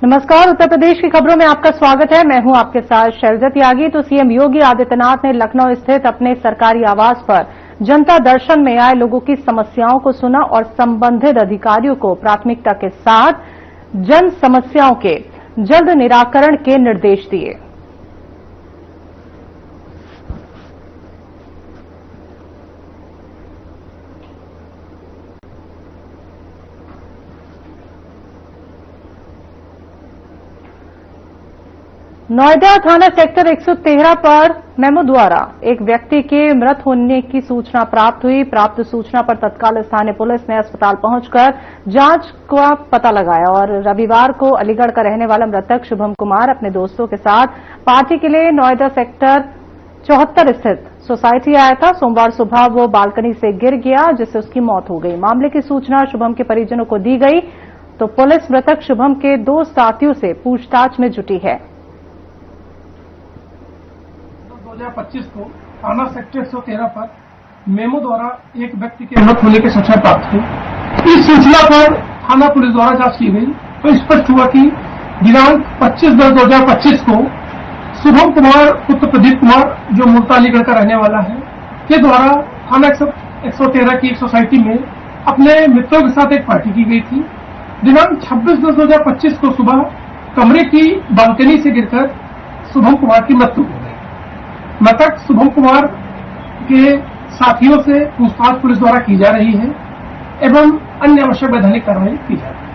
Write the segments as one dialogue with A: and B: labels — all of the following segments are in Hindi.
A: नमस्कार, उत्तर प्रदेश की खबरों में आपका स्वागत है। मैं हूं आपके साथ शैलजा त्यागी। तो सीएम योगी आदित्यनाथ ने लखनऊ स्थित अपने सरकारी आवास पर जनता दर्शन में आए लोगों की समस्याओं को सुना और संबंधित अधिकारियों को प्राथमिकता के साथ जन समस्याओं के जल्द निराकरण के निर्देश दिए। नोएडा थाना सेक्टर 113 पर मेमो द्वारा एक व्यक्ति के मृत होने की सूचना प्राप्त हुई। प्राप्त सूचना पर तत्काल स्थानीय पुलिस ने अस्पताल पहुंचकर जांच का पता लगाया और रविवार को अलीगढ़ का रहने वाला मृतक शुभम कुमार अपने दोस्तों के साथ पार्टी के लिए नोएडा सेक्टर 74 स्थित सोसाइटी आया था। सोमवार सुबह वो बालकनी से गिर गया, जिससे उसकी मौत हो गई। मामले की सूचना शुभम के परिजनों को दी गई तो पुलिस मृतक शुभम के 2 साथियों से पूछताछ में जुटी है।
B: 2025 को थाना सेक्टर 113 पर मेमो द्वारा एक व्यक्ति के मृत होने की सूचना प्राप्त हुई। इस सूचना पर थाना पुलिस द्वारा जांच की गई तो स्पष्ट हुआ कि दिनांक 25/10/2025 को शुभम कुमार पुत्र प्रदीप कुमार, जो मूलतः अलीगढ़ का रहने वाला है, के द्वारा थाना 113 की एक सोसाइटी में अपने मित्रों के साथ एक पार्टी की गई थी। दिनांक 26/10/2025 को सुबह कमरे की बालकनी से गिरकर शुभम कुमार की मृत्यु हो गई। मृतक शुभम कुमार के साथियों से पूछताछ पुलिस द्वारा की जा रही है एवं अन्य आवश्यक वैधानिक कार्रवाई की जा रही है।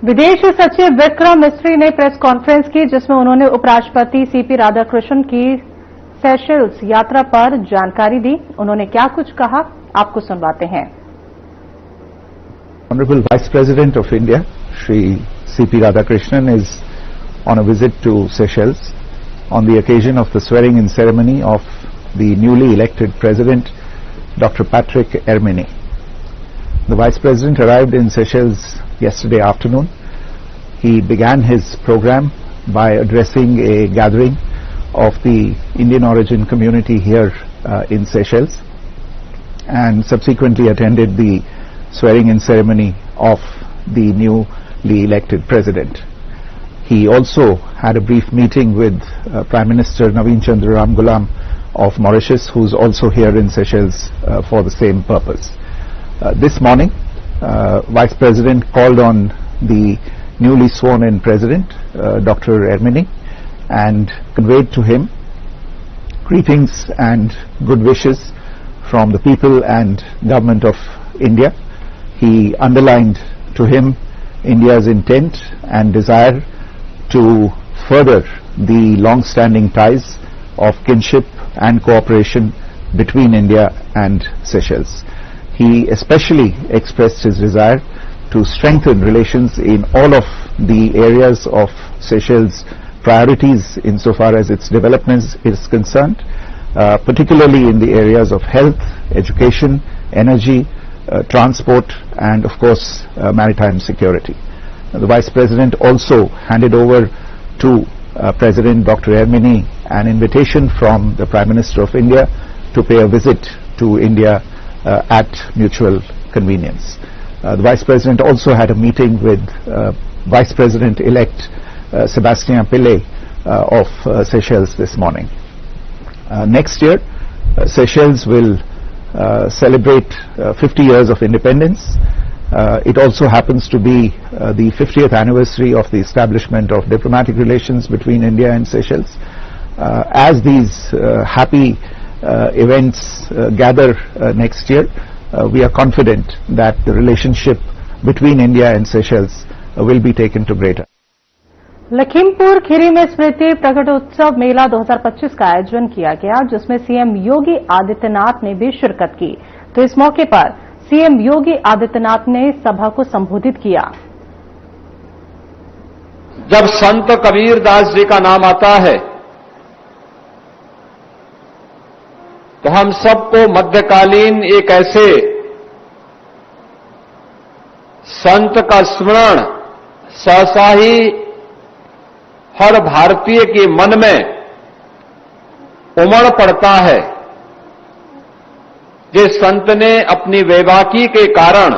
A: विदेश सचिव विक्रम मिस्री ने प्रेस कॉन्फ्रेंस की, जिसमें उन्होंने उपराष्ट्रपति सीपी राधाकृष्णन की सेशेल्स यात्रा पर जानकारी दी। उन्होंने क्या कुछ कहा, आपको सुनवाते हैं।
C: Honorable Vice President of India, Shri C.P. Radhakrishnan, is on a visit to Seychelles on the occasion of the swearing-in ceremony of the newly elected President, Dr. Patrick Hermini. The Vice President arrived in Seychelles yesterday afternoon. He began his program by addressing a gathering of the Indian origin community here in Seychelles, and subsequently attended the swearing-in ceremony of the newly elected president. He also had a brief meeting with Prime Minister Naveen Chandra Ramgoolam of Mauritius, who is also here in Seychelles for the same purpose. This morning, Vice President called on the newly sworn-in President, Dr. Hermini, and conveyed to him greetings and good wishes from the people and government of India. He underlined to him India's intent and desire to further the long-standing ties of kinship and cooperation between India and Seychelles. He especially expressed his desire to strengthen relations in all of the areas of Seychelles' priorities insofar as its development is concerned, particularly in the areas of health, education, energy, transport, and of course maritime security. The Vice President also handed over to President Dr. Hermini an invitation from the Prime Minister of India to pay a visit to India at mutual convenience. The Vice President also had a meeting with Vice President-elect Sebastien Pillay of Seychelles this morning. Next year, Seychelles will celebrate 50 years of independence. It also happens to be the 50th anniversary of the establishment of diplomatic relations between India and Seychelles. As these happy events gather next year, we are confident that the relationship between India and Seychelles will be taken to greater.
A: Lakhimpur Kheri में स्मृति प्रकटोत्सव मेला 2025 का आयोजन किया गया, जिसमें सीएम योगी आदित्यनाथ ने भी शिरकत की। तो इस मौके पर सीएम योगी आदित्यनाथ ने सभा को संबोधित किया।
D: जब संत कबीरदास जी का नाम आता है तो हम सबको मध्यकालीन एक ऐसे संत का स्मरण सहसा ही हर भारतीय के मन में उमड़ पड़ता है, जिस संत ने अपनी वैवाकी के कारण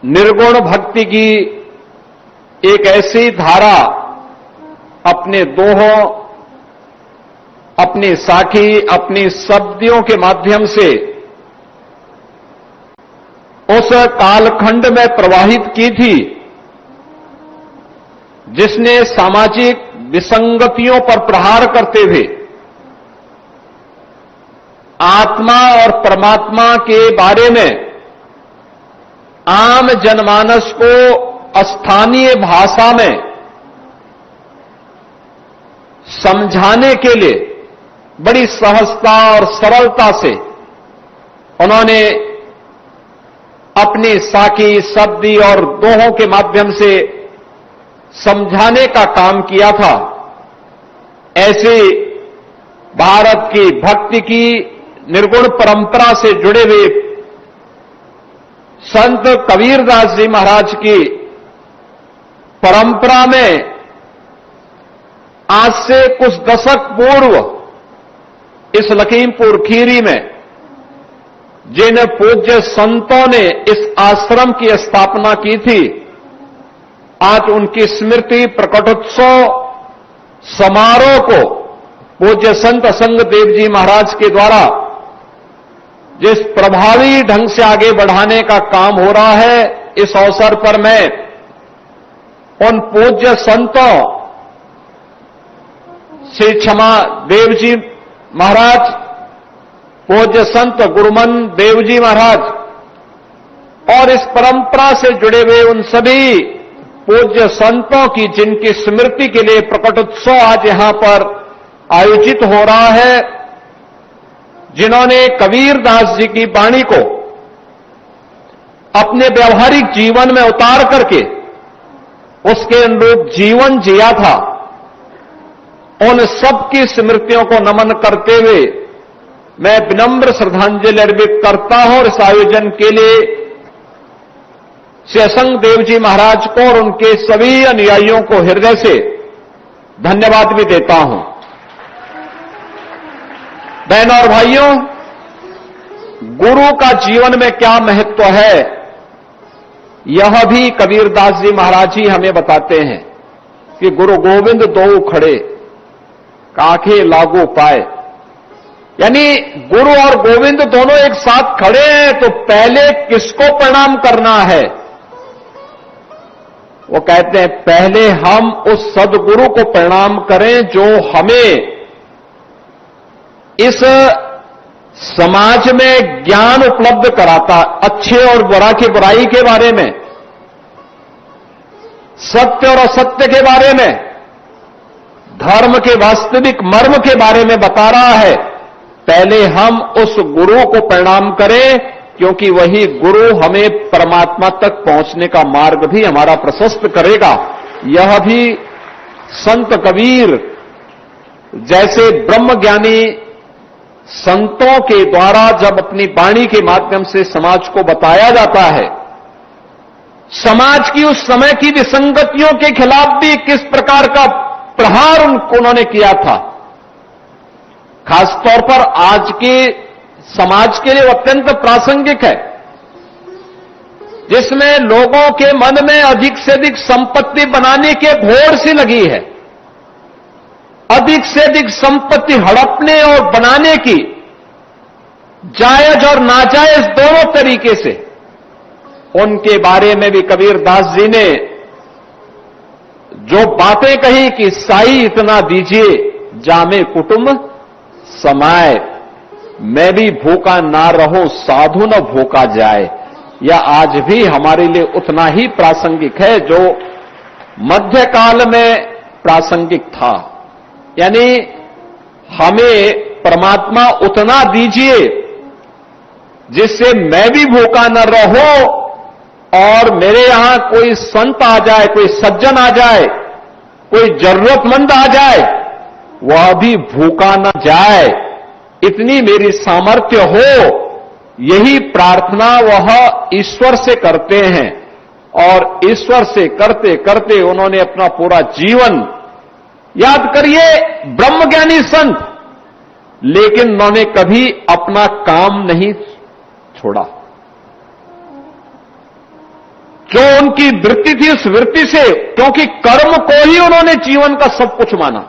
D: निर्गुण भक्ति की एक ऐसी धारा अपने दोहों, अपनी साखी, अपनी शब्दियों के माध्यम से उस कालखंड में प्रवाहित की थी, जिसने सामाजिक विसंगतियों पर प्रहार करते हुए आत्मा और परमात्मा के बारे में आम जनमानस को स्थानीय भाषा में समझाने के लिए बड़ी सहजता और सरलता से उन्होंने अपनी साखी, शब्दी और दोहों के माध्यम से समझाने का काम किया था। ऐसे भारत की भक्ति की निर्गुण परंपरा से जुड़े हुए संत कबीरदास जी महाराज की परंपरा में आज से कुछ दशक पूर्व इस लखीमपुर खीरी में जिन पूज्य संतों ने इस आश्रम की स्थापना की थी, आज उनकी स्मृति प्रकटोत्सव समारोह को पूज्य संत असंगदेव जी महाराज के द्वारा जिस प्रभावी ढंग से आगे बढ़ाने का काम हो रहा है, इस अवसर पर मैं उन पूज्य संतों श्री क्षमा देव जी महाराज, पूज्य संत गुरुमन देव जी महाराज और इस परंपरा से जुड़े हुए उन सभी पूज्य संतों की जिनकी स्मृति के लिए प्रकटोत्सव आज यहां पर आयोजित हो रहा है, जिन्होंने कबीरदास जी की वाणी को अपने व्यवहारिक जीवन में उतार करके उसके अनुरूप जीवन जिया था, उन सबकी स्मृतियों को नमन करते हुए मैं विनम्र श्रद्धांजलि अर्पित करता हूं और इस आयोजन के लिए श्री असंगदेव जी महाराज को और उनके सभी अनुयायियों को हृदय से धन्यवाद भी देता हूं। बहनों और भाइयों, गुरु का जीवन में क्या महत्व है, यह भी कबीरदास जी महाराज ही हमें बताते हैं कि गुरु गोविंद दो खड़े काखे लागू पाए, यानी गुरु और गोविंद दोनों एक साथ खड़े हैं तो पहले किसको प्रणाम करना है? वो कहते हैं पहले हम उस सद्गुरु को प्रणाम करें जो हमें इस समाज में ज्ञान उपलब्ध कराता, अच्छे और बुरा की बुराई के बारे में, सत्य और असत्य के बारे में, धर्म के वास्तविक मर्म के बारे में बता रहा है। पहले हम उस गुरु को प्रणाम करें, क्योंकि वही गुरु हमें परमात्मा तक पहुंचने का मार्ग भी हमारा प्रशस्त करेगा। यह भी संत कबीर जैसे ब्रह्मज्ञानी संतों के द्वारा जब अपनी वाणी के माध्यम से समाज को बताया जाता है, समाज की उस समय की विसंगतियों के खिलाफ भी किस प्रकार का प्रहार उन्होंने किया था, खासतौर पर आज के समाज के लिए अत्यंत प्रासंगिक है, जिसमें लोगों के मन में अधिक से अधिक संपत्ति बनाने की होड़ सी लगी है, अधिक से अधिक संपत्ति हड़पने और बनाने की जायज और नाजायज दोनों तरीके से, उनके बारे में भी कबीरदास जी ने जो बातें कही कि साई इतना दीजिए जामे कुटुंब समाए, मैं भी भूखा ना रहूं साधु न भूखा जाए, यह आज भी हमारे लिए उतना ही प्रासंगिक है जो मध्यकाल में प्रासंगिक था। यानी हमें परमात्मा उतना दीजिए जिससे मैं भी भूखा न रहूं और मेरे यहां कोई संत आ जाए, कोई सज्जन आ जाए, कोई जरूरतमंद आ जाए, वह भी भूखा न जाए, इतनी मेरी सामर्थ्य हो। यही प्रार्थना वह ईश्वर से करते हैं और ईश्वर से करते करते उन्होंने अपना पूरा जीवन, याद करिए ब्रह्मज्ञानी संत लेकिन उन्होंने कभी अपना काम नहीं छोड़ा। जो उनकी वृत्ति थी, उस वृत्ति से, क्योंकि कर्म को ही उन्होंने जीवन का सब कुछ माना।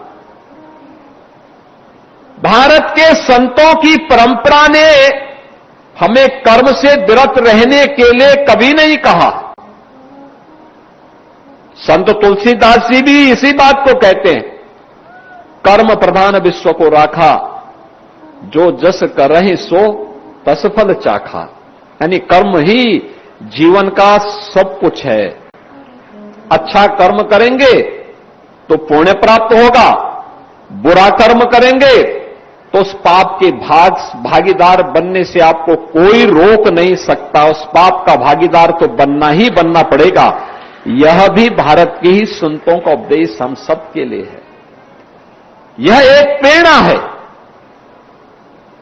D: भारत के संतों की परंपरा ने हमें कर्म से विरत रहने के लिए कभी नहीं कहा। संत तुलसीदास जी भी इसी बात को कहते हैं, कर्म प्रधान विश्व को राखा, जो जस करहि सो तस फल चाखा। यानी कर्म ही जीवन का सब कुछ है। अच्छा कर्म करेंगे तो पुण्य प्राप्त होगा, बुरा कर्म करेंगे तो उस पाप के भागीदार बनने से आपको कोई रोक नहीं सकता। उस पाप का भागीदार तो बनना ही बनना पड़ेगा। यह भी भारत के ही संतों का उपदेश हम सबके लिए है। यह एक प्रेरणा है।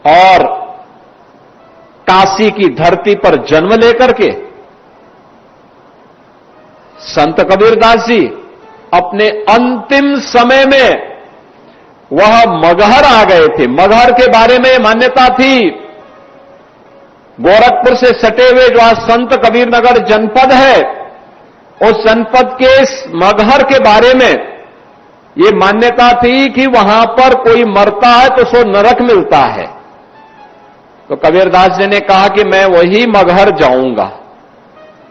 D: और काशी की धरती पर जन्म लेकर के संत कबीरदास जी अपने अंतिम समय में वह मगहर आ गए थे। मगहर के बारे में मान्यता थी, गोरखपुर से सटे हुए जो आज संत कबीरनगर जनपद है, उस जनपद के मगहर के बारे में ये मान्यता थी कि वहां पर कोई मरता है तो सो नरक मिलता है। तो कबीरदास जी ने कहा कि मैं वही मगहर जाऊंगा।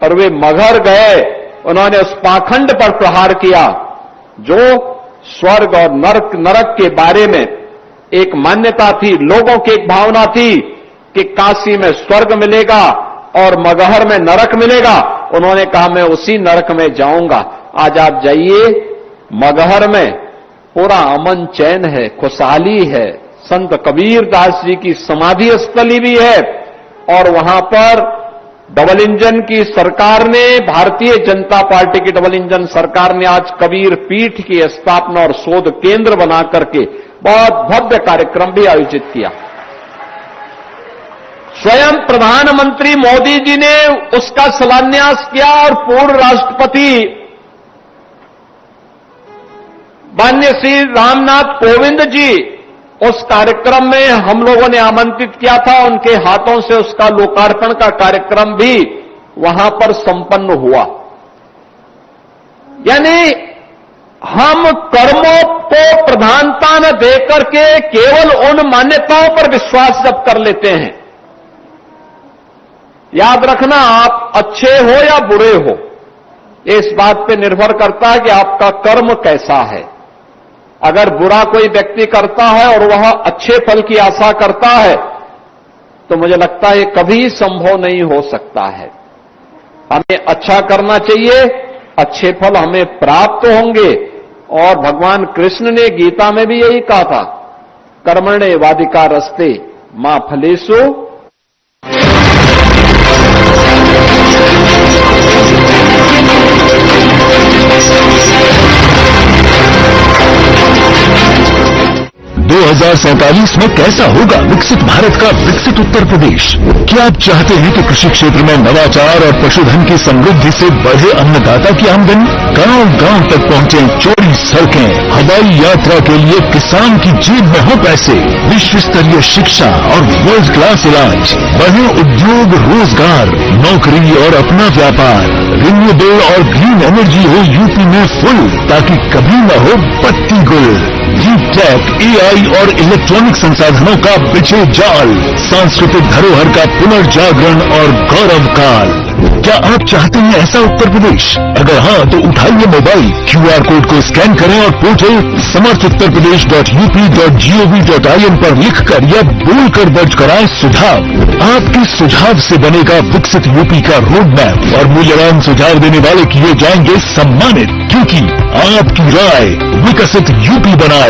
D: और वे मगहर गए, उन्होंने उस पाखंड पर प्रहार किया जो स्वर्ग और नरक के बारे में एक मान्यता थी। लोगों की एक भावना थी कि काशी में स्वर्ग मिलेगा और मगहर में नरक मिलेगा। उन्होंने कहा मैं उसी नरक में जाऊंगा। आज आप जाइए, मगहर में पूरा अमन चैन है, खुशहाली है। संत कबीरदास जी की समाधि स्थली भी है। और वहां पर डबल इंजन की सरकार ने, भारतीय जनता पार्टी की डबल इंजन सरकार ने आज कबीर पीठ की स्थापना और शोध केंद्र बना करके बहुत भव्य कार्यक्रम भी आयोजित किया। स्वयं प्रधानमंत्री मोदी जी ने उसका शिलान्यास किया और पूर्व राष्ट्रपति माननीय श्री रामनाथ कोविंद जी उस कार्यक्रम में हम लोगों ने आमंत्रित किया था। उनके हाथों से उसका लोकार्पण का कार्यक्रम भी वहां पर संपन्न हुआ। यानी हम कर्मों को प्रधानता न देकर के केवल उन मान्यताओं पर विश्वास जब कर लेते हैं, याद रखना आप अच्छे हो या बुरे हो, इस बात पे निर्भर करता है कि आपका कर्म कैसा है। अगर बुरा कोई व्यक्ति करता है और वह अच्छे फल की आशा करता है तो मुझे लगता है कभी संभव नहीं हो सकता है। हमें अच्छा करना चाहिए, अच्छे फल हमें प्राप्त होंगे। और भगवान कृष्ण ने गीता में भी यही कहा था, कर्मण्ये वाधिकारस्ते मा फलेषु।
E: 2047 में कैसा होगा विकसित भारत का विकसित उत्तर प्रदेश? क्या आप चाहते हैं कि कृषि क्षेत्र में नवाचार और पशुधन की समृद्धि से बढ़े अन्नदाता की आमदनी? गांव-गांव तक पहुंचे चौड़ी सड़कें, हवाई यात्रा के लिए किसान की जेब में हो पैसे, विश्व स्तरीय शिक्षा और वर्ल्ड क्लास इलाज, बढ़े उद्योग, रोजगार, नौकरी और अपना व्यापार, रिन्यूएबल और ग्रीन एनर्जी हो यूपी में फुल, ताकि कभी न हो पत्ती गुल। डीप टेक, एआई और इलेक्ट्रॉनिक संसाधनों का बिछे जाल, सांस्कृतिक धरोहर का पुनर्जागरण और गौरव काल। क्या आप चाहते हैं ऐसा उत्तर प्रदेश? अगर हाँ तो उठाइए मोबाइल, क्यूआर कोड को स्कैन करें और पोर्टल समर्थuttarpradesh.up.gov.in पर लिखकर या बोलकर दर्ज कराएं सुझाव। आपके सुझाव से बनेगा विकसित यूपी का रोड मैप और मूल्यवान सुझाव देने वाले किए जाएंगे सम्मानित, क्योंकि आपकी राय विकसित यूपी बनाए।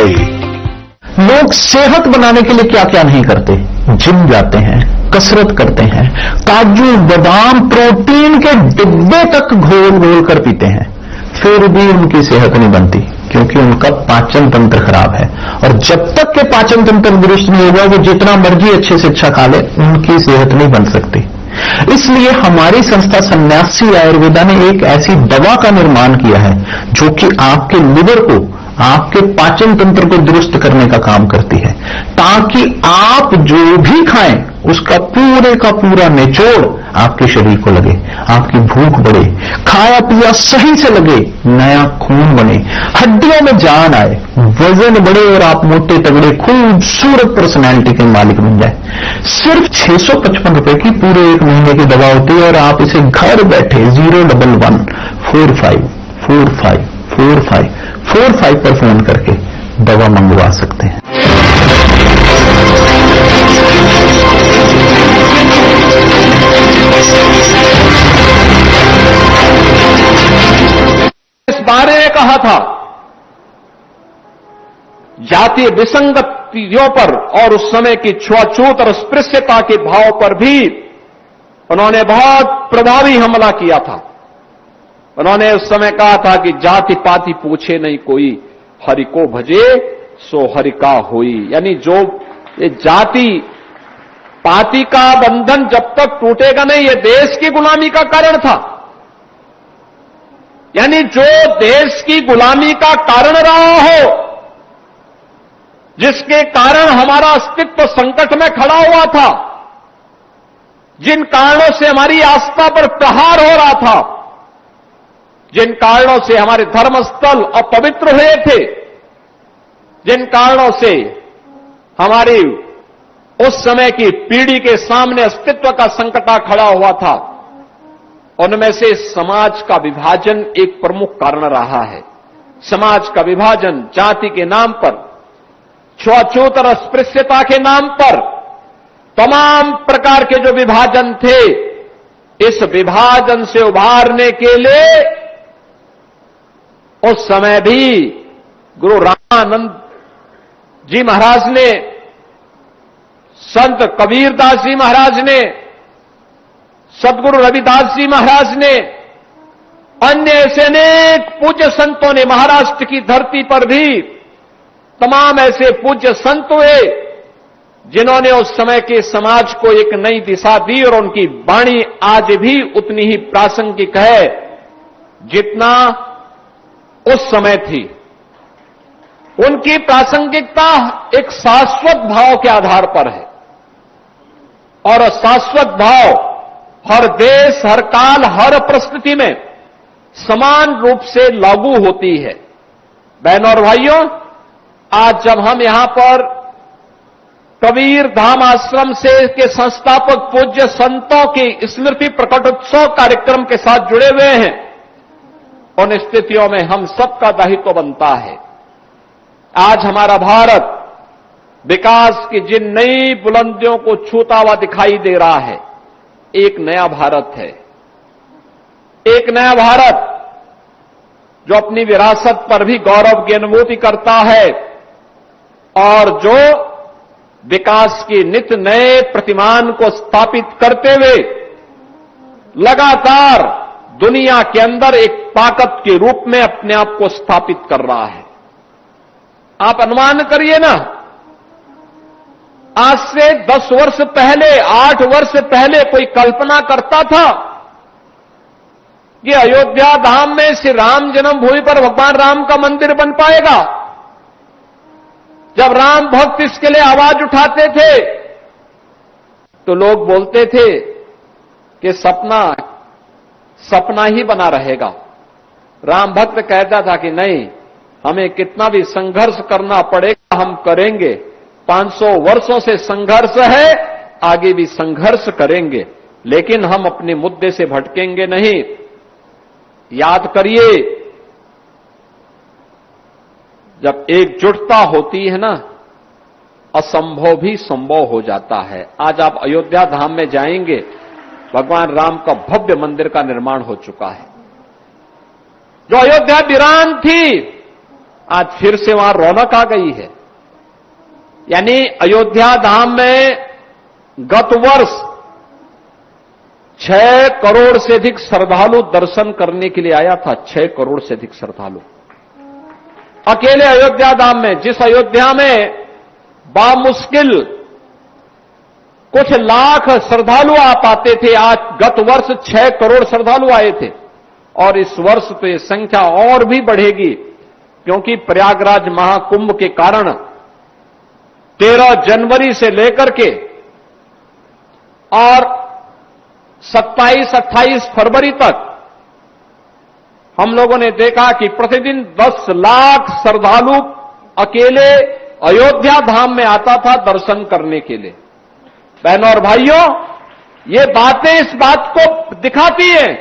F: लोग सेहत बनाने के लिए क्या क्या नहीं करते? जिम जाते हैं, कसरत करते हैं, काजू बादाम प्रोटीन के डिब्बे तक घोल कर पीते हैं, फिर भी उनकी सेहत नहीं बनती, क्योंकि उनका पाचन तंत्र खराब है। और जब तक के पाचन तंत्र दुरुस्त नहीं होगा, वो जितना मर्जी अच्छे से अच्छा खा ले, उनकी सेहत नहीं बन सकती। इसलिए हमारी संस्था सन्यासी आयुर्वेदा ने एक ऐसी दवा का निर्माण किया है जो कि आपके लिवर को आपके पाचन तंत्र को दुरुस्त करने का काम करती है, ताकि आप जो भी खाएं उसका पूरे का पूरा निचोड़ आपके शरीर को लगे, आपकी भूख बढ़े, खाया पिया सही से लगे, नया खून बने, हड्डियों में जान आए, वजन बढ़े और आप मोटे तगड़े खूबसूरत पर्सनैलिटी के मालिक बन जाए। सिर्फ 655 रुपए की पूरे 1 महीने की दवा होती है और आप इसे घर बैठे 01145454545 पर फोन करके दवा मंगवा सकते हैं।
D: इस बारे में कहा था जातीय विसंगतियों पर और उस समय की छुआछूत और अस्पृश्यता के भाव पर भी उन्होंने बहुत प्रभावी हमला किया था। उन्होंने उस समय कहा था कि जाति पाति पूछे नहीं कोई, हरि को भजे सो हरि का होई। यानी जो ये जाति पाति का बंधन जब तक टूटेगा नहीं, ये देश की गुलामी का कारण था। यानी जो देश की गुलामी का कारण रहा हो, जिसके कारण हमारा अस्तित्व संकट में खड़ा हुआ था, जिन कारणों से हमारी आस्था पर प्रहार हो रहा था, जिन कारणों से हमारे धर्मस्थल अपवित्र हुए थे, जिन कारणों से हमारी उस समय की पीढ़ी के सामने अस्तित्व का संकट खड़ा हुआ था, उनमें से समाज का विभाजन एक प्रमुख कारण रहा है। समाज का विभाजन जाति के नाम पर, छुआछूत और अस्पृश्यता के नाम पर, तमाम प्रकार के जो विभाजन थे, इस विभाजन से उभारने के लिए उस समय भी गुरु रामानंद जी महाराज ने, संत कबीरदास जी महाराज ने, सदगुरु रविदास जी महाराज ने, अन्य ऐसे अनेक पूज्य संतों ने, महाराष्ट्र की धरती पर भी तमाम ऐसे पूज्य संत हुए जिन्होंने उस समय के समाज को एक नई दिशा दी, और उनकी वाणी आज भी उतनी ही प्रासंगिक है जितना उस समय थी। उनकी प्रासंगिकता एक शाश्वत भाव के आधार पर है, और शाश्वत भाव हर देश, हर काल, हर परिस्थिति में समान रूप से लागू होती है। बहनों और भाइयों, आज जब हम यहां पर कबीर धाम आश्रम से के संस्थापक पूज्य संतों की स्मृति प्रकटोत्सव कार्यक्रम के साथ जुड़े हुए हैं, उन स्थितियों में हम सबका दायित्व बनता है। आज हमारा भारत विकास की जिन नई बुलंदियों को छूता हुआ दिखाई दे रहा है, एक नया भारत है। एक नया भारत जो अपनी विरासत पर भी गौरव की अनुभूति करता है और जो विकास के नित नए प्रतिमान को स्थापित करते हुए लगातार दुनिया के अंदर एक ताकत के रूप में अपने आप को स्थापित कर रहा है। आप अनुमान करिए ना, आज से 10 वर्ष पहले, 8 वर्ष पहले कोई कल्पना करता था कि अयोध्या धाम में श्री राम जन्मभूमि पर भगवान राम का मंदिर बन पाएगा? जब राम भक्त इसके लिए आवाज उठाते थे तो लोग बोलते थे कि सपना ही बना रहेगा। राम भक्त कहता था कि नहीं, हमें कितना भी संघर्ष करना पड़ेगा, हम करेंगे। 500 वर्षों से संघर्ष है, आगे भी संघर्ष करेंगे, लेकिन हम अपने मुद्दे से भटकेंगे नहीं। याद करिए, जब एकजुटता होती है ना, असंभव भी संभव हो जाता है। आज आप अयोध्या धाम में जाएंगे, भगवान राम का भव्य मंदिर का निर्माण हो चुका है। जो अयोध्या वीरान थी, आज फिर से वहां रौनक आ गई है। यानी अयोध्या धाम में गत वर्ष 6 करोड़ से अधिक श्रद्धालु दर्शन करने के लिए आया था। 6 करोड़ से अधिक श्रद्धालु अकेले अयोध्या धाम में, जिस अयोध्या में बामुश्किल कुछ लाख श्रद्धालु आ पाते थे, आज गत वर्ष 6 करोड़ श्रद्धालु आए थे। और इस वर्ष तो ये संख्या और भी बढ़ेगी, क्योंकि प्रयागराज महाकुंभ के कारण 13 जनवरी से लेकर के और 27-28 फरवरी तक हम लोगों ने देखा कि प्रतिदिन 10 लाख श्रद्धालु अकेले अयोध्या धाम में आता था दर्शन करने के लिए। बहनों और भाइयों, ये बातें इस बात को दिखाती हैं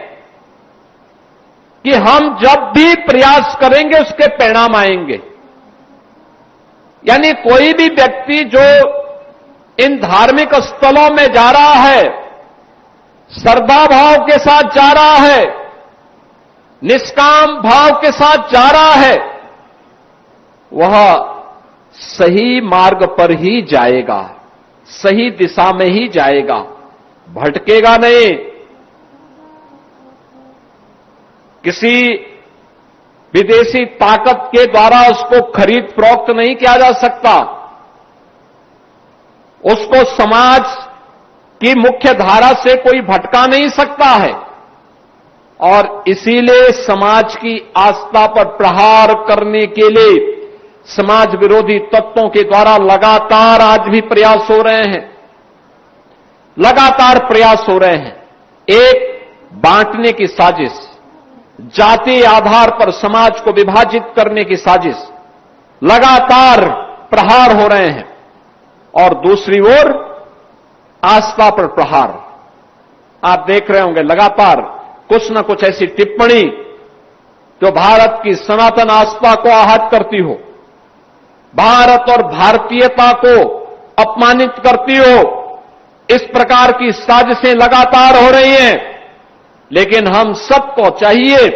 D: कि हम जब भी प्रयास करेंगे उसके परिणाम आएंगे। यानी कोई भी व्यक्ति जो इन धार्मिक स्थलों में जा रहा है, श्रद्धा भाव के साथ जा रहा है, निष्काम भाव के साथ जा रहा है, वह सही मार्ग पर ही जाएगा, सही दिशा में ही जाएगा, भटकेगा नहीं। किसी विदेशी ताकत के द्वारा उसको खरीद फरोख्त नहीं किया जा सकता, उसको समाज की मुख्य धारा से कोई भटका नहीं सकता है। और इसीलिए समाज की आस्था पर प्रहार करने के लिए समाज विरोधी तत्वों के द्वारा लगातार आज भी प्रयास हो रहे हैं, लगातार प्रयास हो रहे हैं। एक बांटने की साजिश, जाति आधार पर समाज को विभाजित करने की साजिश, लगातार प्रहार हो रहे हैं। और दूसरी ओर आस्था पर प्रहार। आप देख रहे होंगे लगातार कुछ न कुछ ऐसी टिप्पणी जो भारत की सनातन आस्था को आहत करती हो, भारत और भारतीयता को अपमानित करती हो, इस प्रकार की साजिशें लगातार हो रही हैं। लेकिन हम सबको चाहिए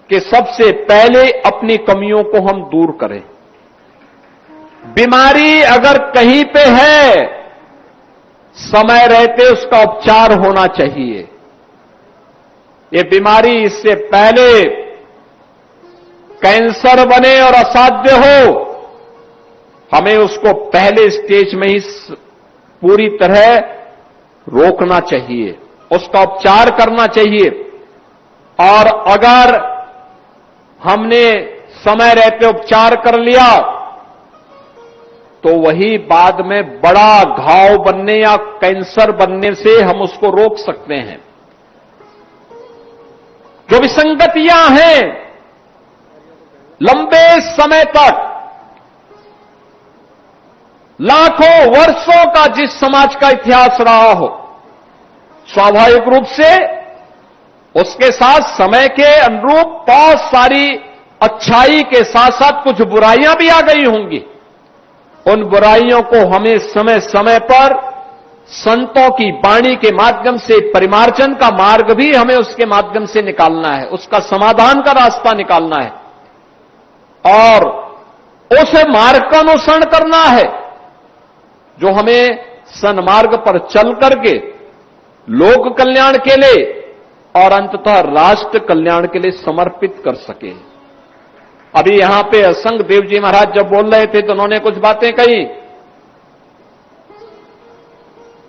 D: कि सबसे पहले अपनी कमियों को हम दूर करें। बीमारी अगर कहीं पे है, समय रहते उसका उपचार होना चाहिए। ये बीमारी इससे पहले कैंसर बने और असाध्य हो, हमें उसको पहले स्टेज में ही पूरी तरह रोकना चाहिए, उसका उपचार करना चाहिए। और अगर हमने समय रहते उपचार कर लिया तो वही बाद में बड़ा घाव बनने या कैंसर बनने से हम उसको रोक सकते हैं। जो विसंगतियां हैं लंबे समय तक, लाखों वर्षों का जिस समाज का इतिहास रहा हो, स्वाभाविक रूप से उसके साथ समय के अनुरूप बहुत सारी अच्छाई के साथ साथ कुछ बुराइयां भी आ गई होंगी। उन बुराइयों को हमें समय समय पर संतों की वाणी के माध्यम से, परिमार्जन का मार्ग भी हमें उसके माध्यम से निकालना है, उसका समाधान का रास्ता निकालना है और उस मार्ग का अनुसरण करना है जो हमें सन्मार्ग पर चल करके लोक कल्याण के लिए और अंततः राष्ट्र कल्याण के लिए समर्पित कर सके। अभी यहां पे असंग देव जी महाराज जब बोल रहे थे तो उन्होंने कुछ बातें कही,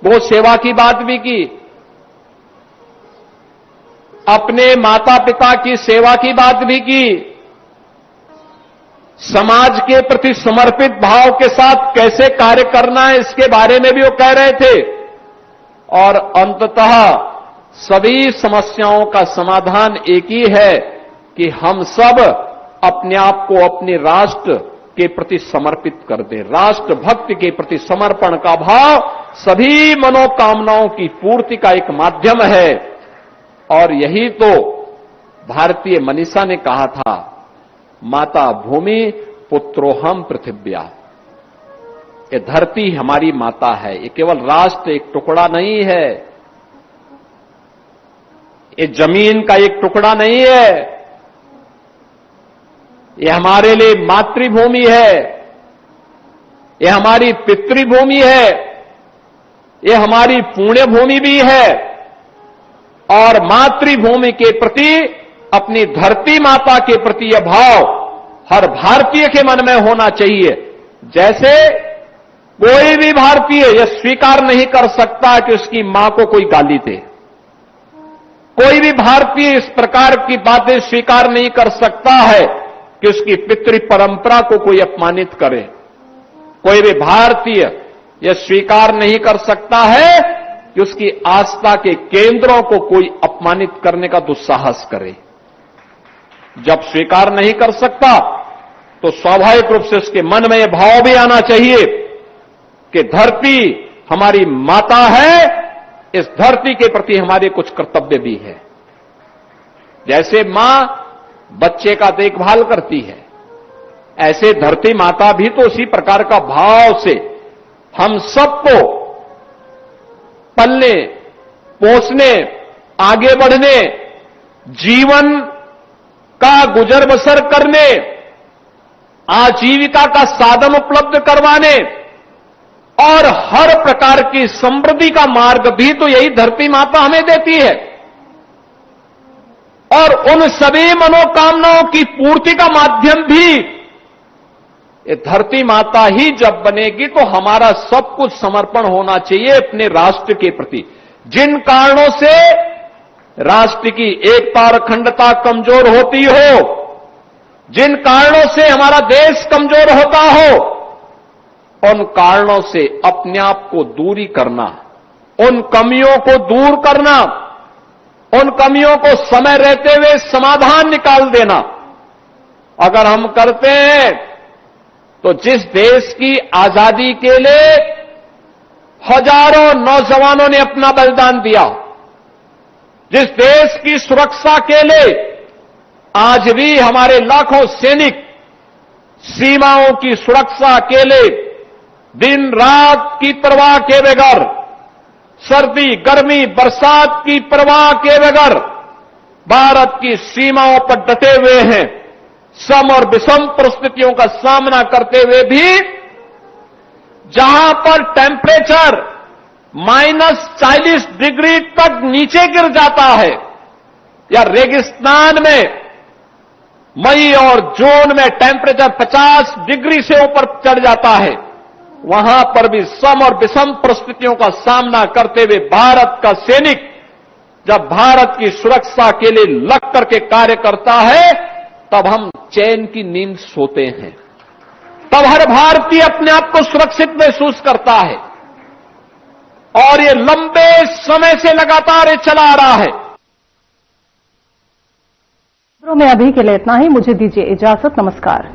D: वो सेवा की बात भी की, अपने माता पिता की सेवा की बात भी की, समाज के प्रति समर्पित भाव के साथ कैसे कार्य करना है इसके बारे में भी वो कह रहे थे। और अंततः सभी समस्याओं का समाधान एक ही है कि हम सब अपने आप को अपने राष्ट्र के प्रति समर्पित कर दें। राष्ट्र भक्ति के प्रति समर्पण का भाव सभी मनोकामनाओं की पूर्ति का एक माध्यम है। और यही तो भारतीय मनीषा ने कहा था, माता भूमि पुत्रोहम पृथिव्या। ये धरती हमारी माता है, ये केवल राष्ट्र एक टुकड़ा नहीं है, ये जमीन का एक टुकड़ा नहीं है, ये हमारे लिए मातृभूमि है, ये हमारी पितृभूमि है, ये हमारी पुण्य भूमि भी है। और मातृभूमि के प्रति, अपनी धरती माता के प्रति यह भाव हर भारतीय के मन में होना चाहिए। जैसे कोई भी भारतीय यह स्वीकार नहीं कर सकता कि उसकी मां को कोई गाली दे, कोई भी भारतीय इस प्रकार की बातें स्वीकार नहीं कर सकता है कि उसकी पितृ परंपरा को कोई अपमानित करे। कोई भी भारतीय यह स्वीकार नहीं कर सकता है कि उसकी आस्था के केंद्रों को कोई अपमानित करने का दुस्साहस करे। जब स्वीकार नहीं कर सकता तो स्वाभाविक रूप से उसके मन में यह भाव भी आना चाहिए कि धरती हमारी माता है, इस धरती के प्रति हमारे कुछ कर्तव्य भी है। जैसे मां बच्चे का देखभाल करती है, ऐसे धरती माता भी तो उसी प्रकार का भाव से हम सबको पलने, पोसने, आगे बढ़ने, जीवन का गुजर बसर करने, आजीविका का साधन उपलब्ध करवाने और हर प्रकार की समृद्धि का मार्ग भी तो यही धरती माता हमें देती है। और उन सभी मनोकामनाओं की पूर्ति का माध्यम भी ये धरती माता ही जब बनेगी तो हमारा सब कुछ समर्पण होना चाहिए अपने राष्ट्र के प्रति। जिन कारणों से राष्ट्र की एकता और अखंडता कमजोर होती हो, जिन कारणों से हमारा देश कमजोर होता हो, उन कारणों से अपने आप को दूरी करना, उन कमियों को दूर करना, उन कमियों को समय रहते हुए समाधान निकाल देना अगर हम करते हैं तो जिस देश की आजादी के लिए हजारों नौजवानों ने अपना बलिदान दिया, जिस देश की सुरक्षा के लिए आज भी हमारे लाखों सैनिक सीमाओं की सुरक्षा के लिए दिन रात की परवाह के बगैर, सर्दी गर्मी बरसात की परवाह के बगैर भारत की सीमाओं पर डटे हुए हैं, सम और विषम परिस्थितियों का सामना करते हुए भी जहां पर टेम्परेचर -40 डिग्री तक नीचे गिर जाता है या रेगिस्तान में मई और जून में टेम्परेचर 50 डिग्री से ऊपर चढ़ जाता है, वहां पर भी सम और विषम परिस्थितियों का सामना करते हुए भारत का सैनिक जब भारत की सुरक्षा के लिए लग करके कार्य करता है तब हम चैन की नींद सोते हैं, तब हर भारतीय अपने आप को सुरक्षित महसूस करता है। और ये लंबे समय से लगातार ये चला आ रहा है।
A: खबरों में अभी के लिए इतना ही। मुझे दीजिए इजाजत। नमस्कार।